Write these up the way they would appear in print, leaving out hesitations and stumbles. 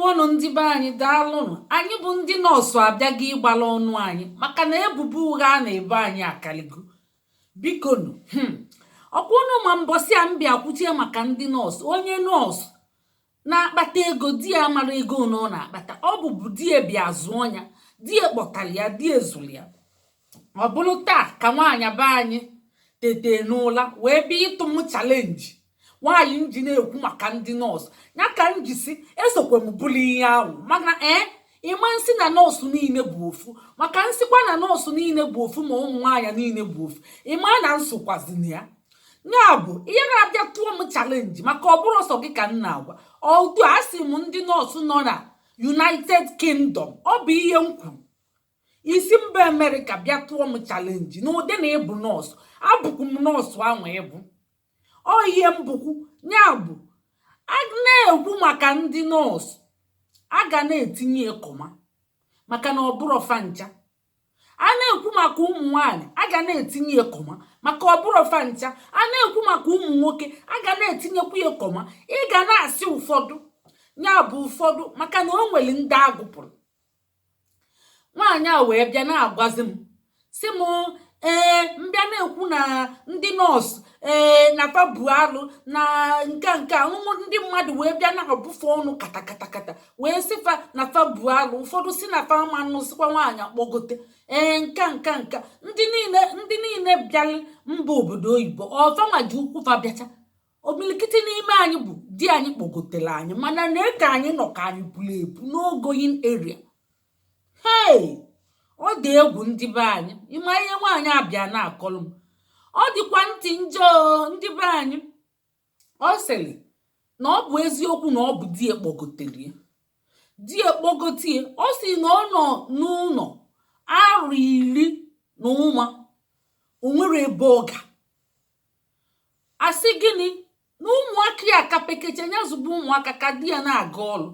ndewonu ndị be anyị daalụnụ. Anyị bụ ndị nọọsụ abịaghị ịgbala ọnụ anyị maka na ebubo ụgha a na-ebo anyị akaligo. Bikonu ọkwa unu ma mbọsị a mbịa kwuchie maka ndị nọọsụ. Onye nọọsụ na-akpata ego, di ya mara ego na ọ na-akpata, ọ bụbu di ya bịa zụọ ya, di ya kpọtara ya, di ya ezụrụ ya. Ọ bụrụ taa ka nwaanyị be anyị tete n'ụla wee bịa ịtụ m chalenji. Nwaanyị nji na-ekwu maka ndị nọọsụ ya ka m ji si esokwe m bụrụ ihe ahụ maka ịma nsị na nọọsụ niile bụ ofu, maka nsịkwa na nọọsụ niile bụ ofu ma ụmụ nwaanyị niile bụ ofu, ịma na nsokwazina ya. Ya bụ ihe na-abịa tụọ m chalenji maka ọ bụrụ ọsọ gị ka m na-agwa. Otu a sị m ndị nọọsụ nọ na United Kingdom, ọ bụ ihe m kwuru. Isi mba Amerịka bịa tụọ m chalenji n'ụdị na ịbụ nọọsụ. Abụkwu m nọọsụ ahụ ịbụ ọ ihe mbukwu. Ya bụ a na-ekwu maka ndị nọọsụ, a ga na-etinye kọma maka na ọ bụrụ fancha. A na-ekwu maka ụmụ nwaanyị, a ga na-etinye kọma maka ọ bụrụ fancha. A na-ekwu maka ụmụ nwoke, a ga na-etinyekwu ya kọma. Ị ga na-asị ụfọdụ, ya bụ ụfọdụ maka na o nwere ndị agụpụrụ. Nwaanyị a wee bịa na-agwazi m sị m mbịa na-ekwu na ndị nọọsụ na fa bụ alụ na nke ndị mmadụ wee bịa na-abụfe ọnụ kata wee sịfa na fa bụ alụ. Ụfọdụ si na fa ma nụsịkwa nwaanyị akpọgote nka ndị niile bịara mba obodo oyibo ọfanwa ji ukwu fa bịacha. Omilikiti n'ime anyị bụ di anyị kpọgotere anyị, mana na-eke anyị nọ ka anyị pụrụ epu n'ogoyin eria. Ọ dị egwu ndị be anyị. Ịma ihe nwaanyị abịa na-akọlụ m, ọ dịkwa ntị njọ ndị be anyị. Ọ sịrị na ọ bụ eziokwu na ọ bụ di ya kpọgotere ya. Di ya kpọgotie, ọ sị na ọ nọ n'ụlọ arụ 10 o nwere ebe ọ ga. Asị gịnị na ụmụaka ya ka pekeche ya zụbụ ụmụaka ka di ya na-aga ọrụ.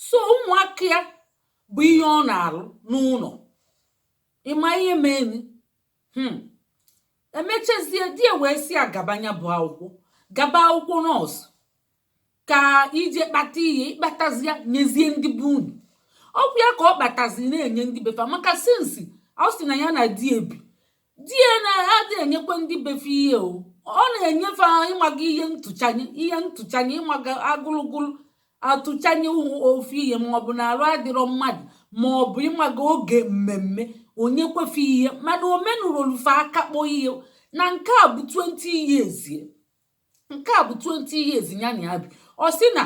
So ụmụaka ya bụ ihe ọ na-alụ n'ụlọ. Ịma ihe meni emechazie di ya wee si agabanya bụ akwụkwọ, gaba akwụkwọ nọọsụ ka ije kpata ihe ịkpatazia nyezie ndị bụ unu. Ọkwa ya ka ọ kpatazi na-enye ndị befa maka sinsi ọ sị na ya na di ebi. Di ya na-adị enyekwa ndị befe ihe ọ na-enyefe ịmaga ihe ntụchanye ịmaga agụlụgụlụ atụchanye ofu ihe maọbụ na arụ adịrọ mmadụ maọbụ ịmaga oge mmemme onye kwefe ihe mana omenurolufe aka kpọ ihe. Na nke a bụ 20 years, nke a bụ 20 years ya na ya bi. Ọ sị na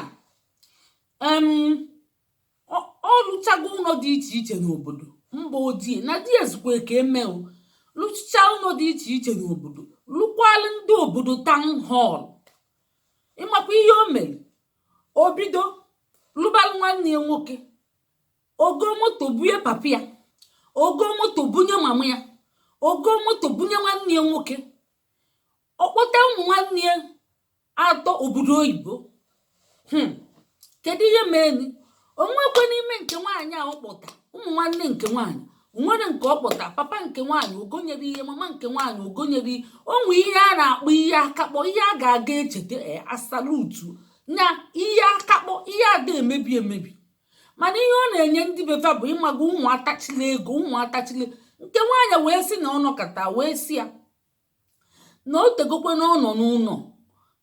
ọ lụchago ụlọ dị iche iche n'obodo mba ojii na di ezikwe ka emeo lụcha ụlọ dị iche iche n'obodo, lụkwalụ ndị obodo town hall. Ịmakwa ihe o mere, o bido lụbalụ nwanne ya nwoke, ogo moto bunye papa ya, ogo moto bunye mama ya, ogo moto bunye nwanne ya nwoke. Ọkpọta ụmụ nwanne ya 3 obodo oyibo. Kedu ihe meni? Onwekwe n'ime nke nwaanyị a ọkpọta ụmụ nwanne nke nwaanyị, nwere nke ọkpọta papa nke nwaanyị ogonyere ihe, mama nke nwaanyị ogonyere ihe. Onwe ihe a na-akpọ ihe akakpọ, ihe a ga-aga echeta asalutu na ihe akakpọ, ihe ada emebi. Mana ihe ọ na-enye ndị befa bụ ịmaga ụmụ atachile ego, ụmụ atachile. Nke nwaanyị wee sị na ọ nọkọta wee si ya na o tegokwe na ọ nọ n'ụlọ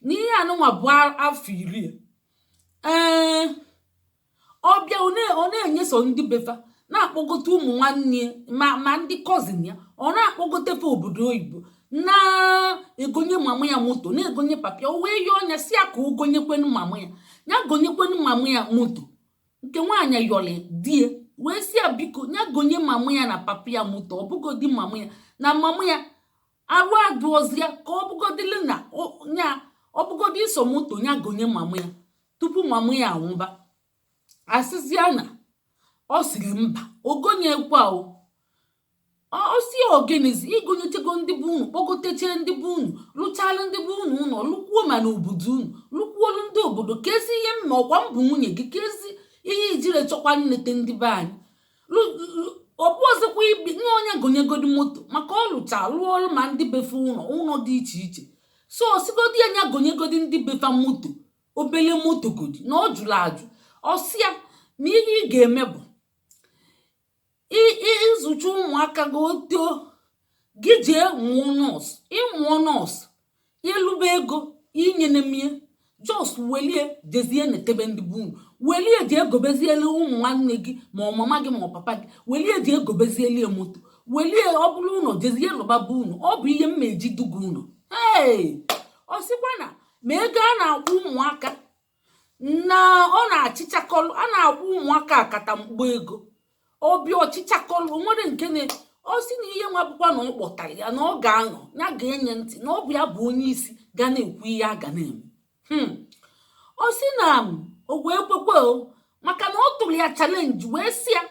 n'ihe anụnwa bụ afọ 10. Ọbịa ọ na-enye so ndị befa na-akpọgote ụmụ nwanne ma ndị cousin ya, ọ na-akpọgotefe obodo oyibo na-egonye mama ya moto, na-egonye papa ya. O wee yọọ ọnya si ya ka o gonyekwenu mama ya, ya gonyekwenu mama ya moto. Nke nwaanyị yọrọ die wee si ya biko ya gonye mama ya na papa ya moto, ọbụgodi mama ya na mama ya arụ adụọzi ya ka ọbụgodili na ya ọbụgodi iso moto ya gonye mama ya tupu mama ya anwụba. Asịzịa na ọ sịrị mba ogonyekwa o si ogenizi igonyechego ndị bụ unu, kpọgoteche ndị bụ unu, lụchalụ ndị bụ unu ụlọ, lụkwuo ma na obodo unu, lụkwuolu ndị obodo. Ka ezi ihe mma ọkwa mbụ nwunye gị, ka ezi ihe ijire chọkwa nleta ndị be anyị. Ọ bụ ọzọkwa ibi nye onye gonyegodi moto maka ọ lụcha lụọ ọrụ ma ndị befe ụlọ dị iche iche. So osigodi ya gonyegodi ndị befa moto, obele moto godi na ọ jụrụ ajụ. Ọsịa na ihe ị ga-eme bụ ịzụcha ụmụaka gị otoo gị jee mụọ nọọsụ. Ịmụọ nọọsụ ịlụba ego inye na mie jos welie jezie netebe ndị bụ unu, welie ji egobeziele ụmụ nwanne gị ma ọ mama gị ma ọ papa gị, welie ji egobeziele moto, welie ọ bụrụ ụlọ jezie lụbaba unu. Ọ bụ ihe mma eji duga unu. Ọ sịkwa na ma ego a na-akwụ ụmụaka na ọ na-achịchakọlụ, a na-akwụ ụmụaka akata mkpọ ego ọbịa ọchịchakọlụ. Nwere nke na ọ sị na ihe nwa bụkwa na ọ kpọtara ya na ọ ga-anọ ya ga-enye ntị na ọ bụ ya bụ onye isi ga na-ekwu ihe a ga na-eme. Ọ sị na o wee kwekwe maka na ọ tụrụ ya chalenji wee sị ya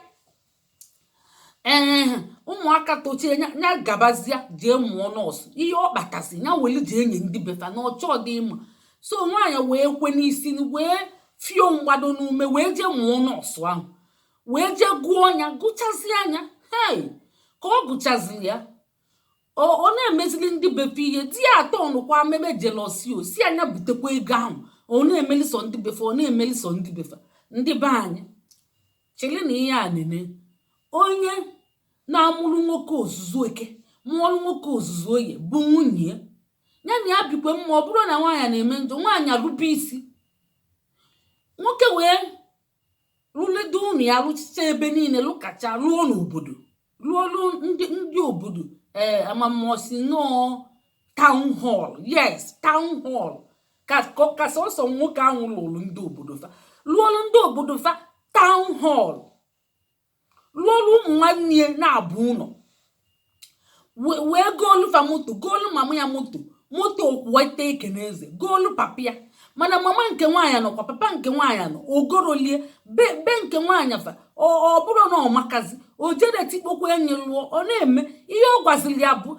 ụmụaka tochie ya gabazia jee mụọ nọọsụ. Ihe ọ kpatasị ya weli ji enye ndị befa na ọchọ dị mma. So nwaanyị wee kwe n'isi wee fio mgbado n'ume wee jee mụọ nọọsụ ahụ, wee jee gụọ ya gụchazi anya. Ka ọ gụchaziri ya ọ na-emezili ndị befe ihe. Di ya atọ ọnụkwa meme jelosi si anya butekwa ego ahụ ọ na-emelisọ ndị befe, ọ na-emelisọ ndị befe. Ndị be anyị chele na ihe a nene onye na-amụrụ nwoke ozuzu eke mụọrụ nwoke ozuzu oye bụ nwunye ya na ya bikwe mma. Ọ bụrụ na nwaanyị na-eme njọ, nwaanyị arụbe isi, nwoke wee rụledo ụnụ ya rụchicha ebe niile lụkacha lụọ n'obodo, lụọlụ ndị obodo amamosi nọọ town hall. Yes, town hall ka sọsọ nwoke ahụ lụrụ ndị obodo fa, lụọlụ ndị obodo fa town hall, lụọlụ ụmụ nwanne na-abụ ụlọ, wee goolu fa moto, goolu mama ya moto kwụweta ekene eze, goolu papa ya. Mana mama nke nwaanyị nọkwa, papa nke nwaanyị nọ, ogorolie be nke nwaanyị fa ọ bụrụ na ọ makazi o jere tikpokwa enyi lụọ. Ọ na-eme ihe ọ gwaziri ya bụ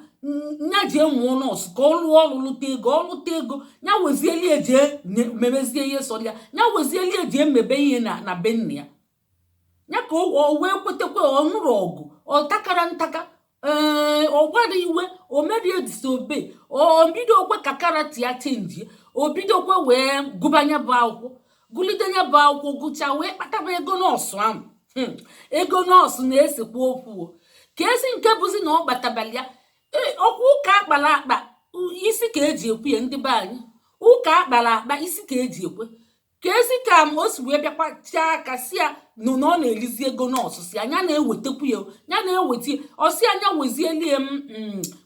nya jee mụọ nọọsụ ka ọ lụọ ọrụ lụta ego, ọ lụta ego nya wezielie jee mebezie ihe sọrọ ya, nya wezielie jee mebe ihe na be nna ya. Ya ka o wee kwetekwa ọ nụrụ ọgụ, ọ takara ntaka, ọ gwara iwe, o merie disobe, o bido okwe ka karati ya chenji, o bido okwe wee gụbanye bụ akwụkwọ, gụlidenya bụ akwụkwọ, gụcha wee kpataba ego nọọsụ ahụ. Ego nọọsụ na-esekwa okwu ka esi nke bụzi na ọ kpatabali ya. Ọkwa ụka akpara akpa isi ka eji ekwu ya. Ndị be anyị, ụka akpara akpa isi ka eji ekwe. Ka esi ka o si wee bịakwa chaa aka si ya na ọ na-elizi ego nọọsụ, si anya na-ewetekwu ya, ya na-eweta ọsi anya wezielie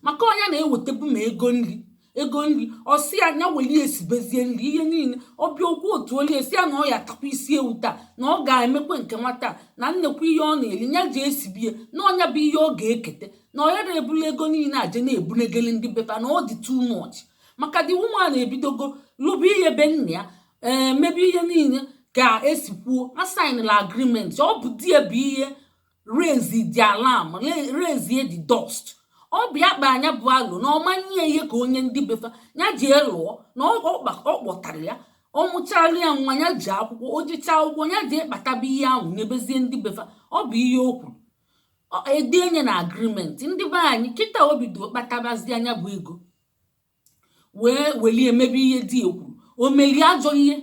maka ọnya na-ewetebu ma ego nri ọsi anya welie esibezie nri ihe niile. Ọbịa okwu otu olie esi ya na ọ ya takwa isi ewu taa na ọ ga-emekwe nke nwata na nnekwu ihe ọ na-eli nya ji esibie na ọnya bụ ihe ọ ga-ekete, na ọ ya na-ebuli ego niile aje na-ebunegeli ndị bepa na ọ dị too much. Maka dị woman na-ebidogo lụba ihe be nna ya mebe ihe niile ka esi kwuo, asainla agreement. Ọ bụ die bụ ihe raise the alarm, raise the dust. Ọ bụ ya kpa anya bụ alụ na ọmanye ihe ka onye ndị befa ya ji lụọ na ọ kpọtara ya, ọ mụchara ya nwa ya ji akwụkwọ, o jicha akwụkwọ ya ji ekpataba ihe ahụ nyebezie ndị befa. Ọ bụ ihe o kwuru edenye na agreement. Ndị be anyị kịta obido kpatabazi anya bụ ego wee welie emebe ihe di ekwuru, o meli ajọ ihe,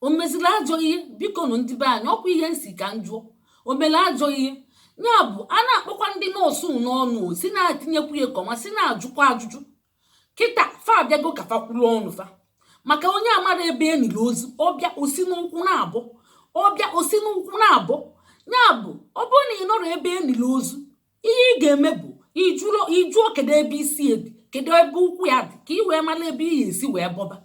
o meziri ajọ ihe. Biko nụ ndị be anyị, ọkwa ihe nsi ka njụọ, o meli ajọ ihe. Ya bụ a na-akpọkwa ndị nọọsụ n'ọnụ, si na-atinyekwu ya kọma, si na-ajụkwa ajụjụ. Kịta fa abịago ka fa kwuru ọnụ fa maka onye amara ebe eniri ozu, ọbịa osi n'ụkwụ na-abụ, ọbịa osi n'ụkwụ na-abụ. Ya bụ ọ bụrụ na ị nọrọ ebe eniri ozu, ihe ị ga-eme bụ ijụọ kedu ebe isi dị, kedu ebe ụkwụ ya dị, ka ị wee mara ebe ị ga-esi wee bọba.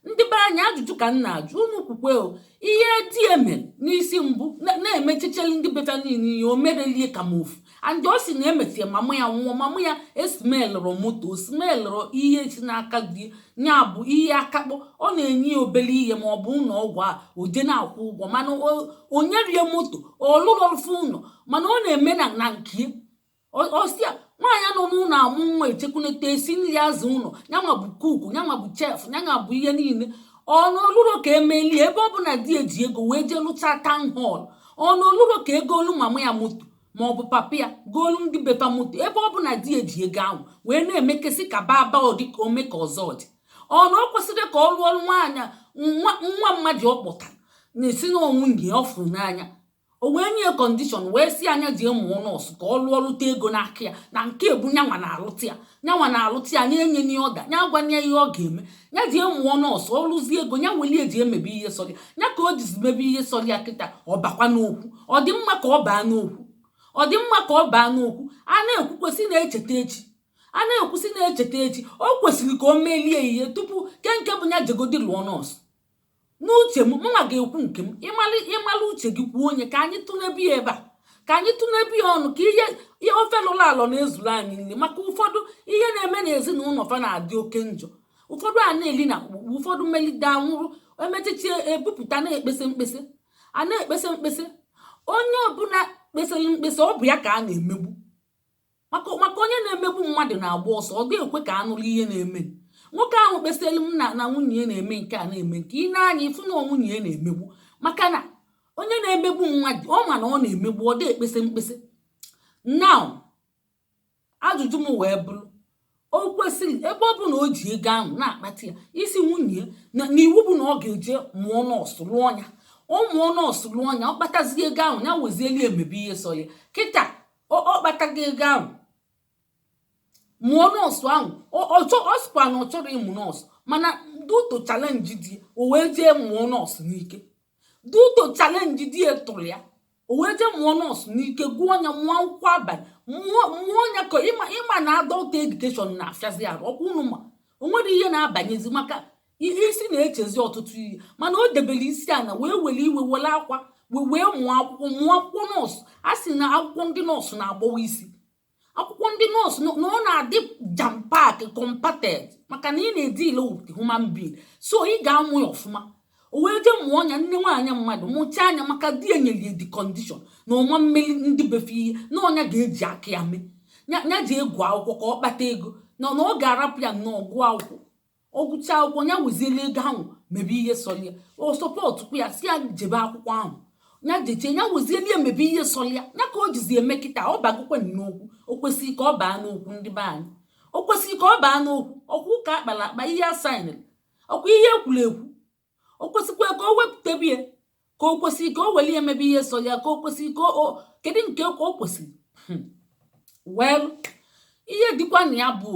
Ndị be anyị ajụjụ ka m na-ajụ unu kwukwe ihe di emere n'isi mbụ na-emechicheli ndị befa niile ihe o merelie ka m ofu. And ọ sị na emetie mama ya nwụọ, mama ya esmelụrụ moto, smelụrụ ihe si n'aka di ya bụ ihe akakpọ. Ọ na-enye ya obere ihe ma ọ bụ ụlọ ọgwụ a oje na-akwụ ụgwọ, mana onye rie moto ọlụrụ ọrụ ụlọ, mana ọ na-eme na nke ọsịa nwaanyị nọ n'ụlọ amụ nwa echekwunete esi nri azụ ụlọ, nyanwa bụ kuku, nyanwa bụ chef, nyanwa bụ ihe niile. Ọnụ oluro ka emelie ebe ọ bụ na di eji ego wee jee lụcha town hall. Ọnụ oluro ka ego olu mama ya moto ma ọ bụ papa ya goolu ndị bepa moto ebe ọ bụ na di eji ego ahụ wee na-emekesi ka baba ọdị ka ome ka ọzọ dị. Ọnụ o kwesịrị ka ọ lụọ nwaanyị nwa mmadụ ọ kpọtara na-esi n'onwu nye ọ fụrụ n'anya o wee nye kọndishọn wee si anya jee mụọ nọọsụ ka ọ lụọ lụta ego n'aka ya na nke ebu nyanwa na-alụta ya nye enye n'ihe ọga nya gwanye ihe ọ ga-eme nya jee mụọ nọọsụ ọ lụzie ego nya welie eji emebe ihe sọrọ ya ka o jizi mebe ihe sọrọ ya kịta ọ bakwa n'okwu ọ dị mma ka ọ baa n'okwu a na-ekwu kwesị na-echeta echi o kwesịrị ka o melie ihe tupu nke bụ nya jegodi lụọ nọọsụ n'uche m nwa ga-ekwu nke m ịmalụ uche gị kwuo onye ka anyị tụnebi ya ebe a ka anyị tụnebi ya ọnụ ka ihe ofe lụrụ alọ na-ezuru anyị nri maka ụfọdụ ihe na-eme n'ezinụlọ fa na-adị oke njọ ụfọdụ a na-eli na mkpukpu ụfọdụ melide anwụrụ emetụta ebupụta na-ekpesa mkpesa onye ọbụla kpesara mkpesa ọ bụ ya ka a na-emegbu maka onye na-emegbu mmadụ na-agba ọsọ ọ ga-ekwe ka anụrụ ihe na-eme nwoke ahụ kpesara m na nwunye ya na-eme nke a na-eme nke ị na-anya ịfụ na nwunye ya na-emegbu maka na onye na-emegbu mmadụ ọ ma na ọ na-emegbu ọ dị ekpesa mkpesa now ajụjụ m wee bụrụ o kwesịrị ebe ọ bụ na o ji ego ahụ na-akpata ya isi nwunye na iwu bụ na ọ ga-eje mụọ nọọsụ lụọ ya ọ mụọ nọọsụ lụọ ya ọ kpatazie ego ahụ ya wezieli emebe ihe so ya kịta ọ kpatago ego ahụ mụọ nọọsụ ahụ ọ sịkwa na ọ chọrọ ịmụ nọọsụ mana duto chalenji di o wee jee mụọ nọọsụ n'ike duto chalenji di ya tụrụ ya o wee jee mụọ nọọsụ n'ike gụọ ya mụọ akwụkwọ abalị mụọ ya ka ịma na adọlt edukeshọn na-afịazi arụ ọkwa unu ma o nwere ihe na-abanyezi maka isi na-echezi ọtụtụ ihe mana o debere isi ana wee were iwe were akwa wee mụọ akwụkwọ nọọsụ a sị na akwụkwọ ndị nọọsụ na-agbawa isi akwụkwọ ndị nọọsụ na ọ na-adị jam-pak compated maka na ị na-edile with human being so ị ga-amụ ya ọfụma o wee jee mụọ ọnya nne nwaanyị mmadụ mụchaa anya maka di enyere di kọndishọn na ọma mmeri ndị befe ihe na ọnya ga-eji aka ya mee ya ji egwu akwụkwọ ka ọ kpata ego na ọ ga-arapụ ya nnọọ gụọ akwụkwọ ọ gụchaa akwụkwọ ya weziela ego ahụ mebe ihe sọrọ ya o sọpọtụkwa ya si ya jebe akwụkwọ ahụ ya jechee ya wezieli emebe ihe sọrọ ya ka o jizi eme kịta ọ bagokwe n'okwu o kwesịrị ka ọ baa n'okwu ndị be anyị o kwesịrị ka ọ baa n'okwu ọkwụ ka akpara akpa ihe asaịnị ọkwa ihe ekwuru ekwu o kwesịkwa ka o wepụtabie ka o kwesịrị ka o weli emebe ihe sọrọ ya ka o kwesịrị ka kedu nke ka o kwesịrị well ihe dịkwa na ya bụ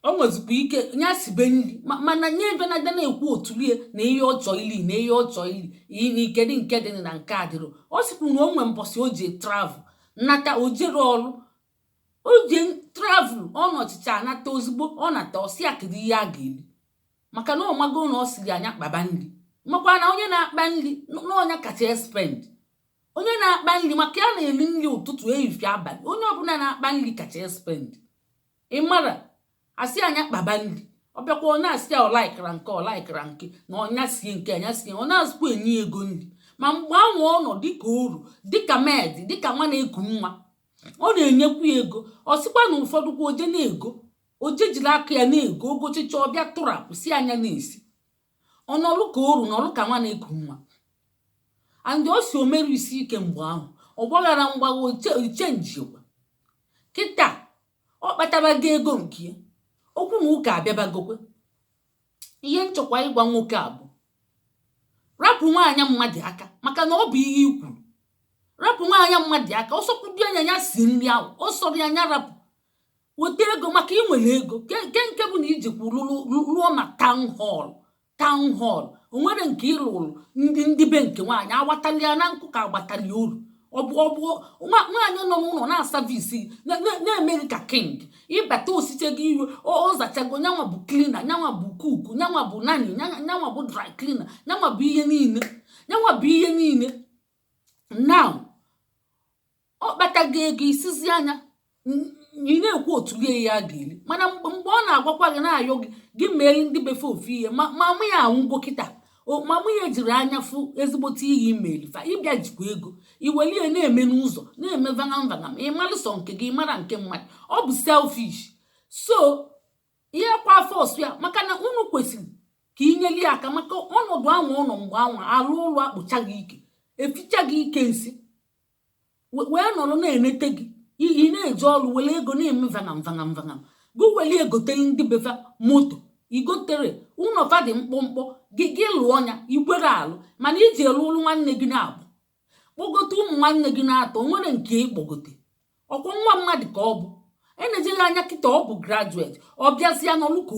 o nwezikwa ike nya sibe nri mana nye ebe na-ekwu otulie na ihe ọ chọọ ili na ihe ọ chọọ ili n'ike dị nke dị na nke adịrọ o sikwu na o nwe mbọsị o ji travel nnata o jere ọrụ o ji travel ọ nọchicha anata ozugbo ọ nata ọsị akịrị ihe a ga-eri maka na ọmago na ọ siri anya kpaba nri makwa na onye na-akpa nri n'ọnya kacha expend onye na-akpa nri maka ya na-eri nri ụtụtụ ehihie abalị onye ọbụla na-akpa nri kacha expend ị mara asị anya kpaba nri ọ bịakwa ọ na-asị ya ọlaikara nke na ọnya sie nke anya sie ọ na-azụkwa enye ego nri ma mgbe anwa ọ nọ dịka oru dịka med dịka nwa na-eku nwa ọ na-enyekwu ya ego ọ sịkwa na ụfọdụ kwa oje na-ego oje jiri aka ya na-ego ogochicha ọbịa tụrapụ si anya na-esi ọnọlụ ka oru n'ọlụ ka nwa na-eku nwa andị o si omerụ isi ike mgbe ahụ ọ gbaghara mgbawa ochenjikwa kịta ọ kpatabago ego nke ya okwu na ụka abịabagokwe ihe nchọkwa ịgwa nwoke a bụ rapụ nwaanyị mmadụ aka maka na ọ bụ ihe ikwuru rapụ nwaanyị mmadụ aka ọsọkwụdi anya ya si nri ahụ ọ sọrọ ya nya rapụ weta ego maka inwere ego nke bụ na ijikwu rụọ ma town hall o nwere nke ịlụrụ ndị be nke nwaanyị agbatali ya na nkụ ka agbatali uru ọbụ nwaanyị nọ n'ụlọ na-asavisi na-emeri ka king ịbata osite gị iwe ọzachago nyanwa bụ klina nyanwa bụ kuku nyanwa bụ nani nyanwa bụ dry cleaner nyanwa bụ ihe niile now ọ kpatago ego isizi anya ị na-ekwu otulie ya ga-eri mana mgbe ọ na-agwakwa gị na-ayọ gị meeri ndị befe ofu ihe ma mụ ya anwụgo kịta ma mụ ya jiri anya fụ ezigbote ihe imeri fa ịbịa jikwa ego iwelie na-eme n'ụzọ na-eme vangam ịmalụsọ nke gị mara nke mmadụ ọ bụ selfish so ihe kwa fọs ya maka na unu kwesịrị ka inyeli aka maka ọnọdụ ahụ ụlọ mgbe anwa alụ ụlọ akpụcha gị ike eficha gị ike nsị wee nọrọ na-enete gị ị na-eje ọrụ were ego na-eme vangam gị weli egoteli ndị befa moto igotere ụlọ fadị mkpụmkpụ gị lụọ ọnya ikwere alụ, mana iji elu ụlụ nwanne gị na-abụ kpọgote ụmụ nwanne gị na-atọ nwere nke ịkpọgote ọkwa nwa mmadụ ka ọ bụ enejighị anya kịta ọ bụ graduate ọ bịazịa n'ọlụ ka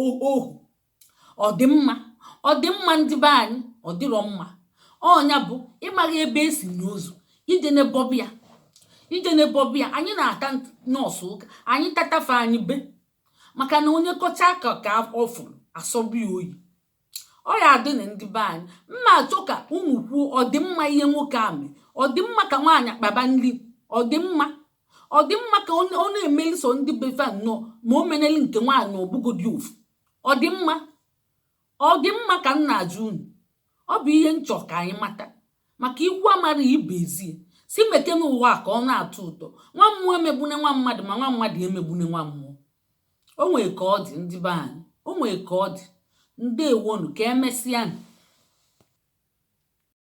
ohu ọ dị mma ndị be anyị ọ dịrọ mma ọnya bụ ịmaghị ebe esi n'ozu ije n'ebọbịa anyị na-ata nọọsụ ụka anyị tatafe anyị be maka na onye kọcha aka ka ọ fụrụ asọbi oyi ọ ya adị na ndị be anyị mma achọ ka ụmụ kwuo ọdịmma ihe nwoke amị ọdịmma ka nwaanyị akpaba nri ọdịmma ka ọ na-emeli so ndị befe nnọọ ma o meneli nke nwaanyị ọbụgodi ofu ọdịmma ka m na-ajụ unu ọ bụ ihe nchọ ka anyị mata maka ikwu amara ibe ezie si meke n'ụwa ka ọ na-atọ ụtọ nwa mmụọ emegbune nwa mmadụ ma nwa mmadụ emegbune nwa mmụọ o nwere ka ọ dị ndị be anyị o nwere ka ọ dị ndewonu ka emesịa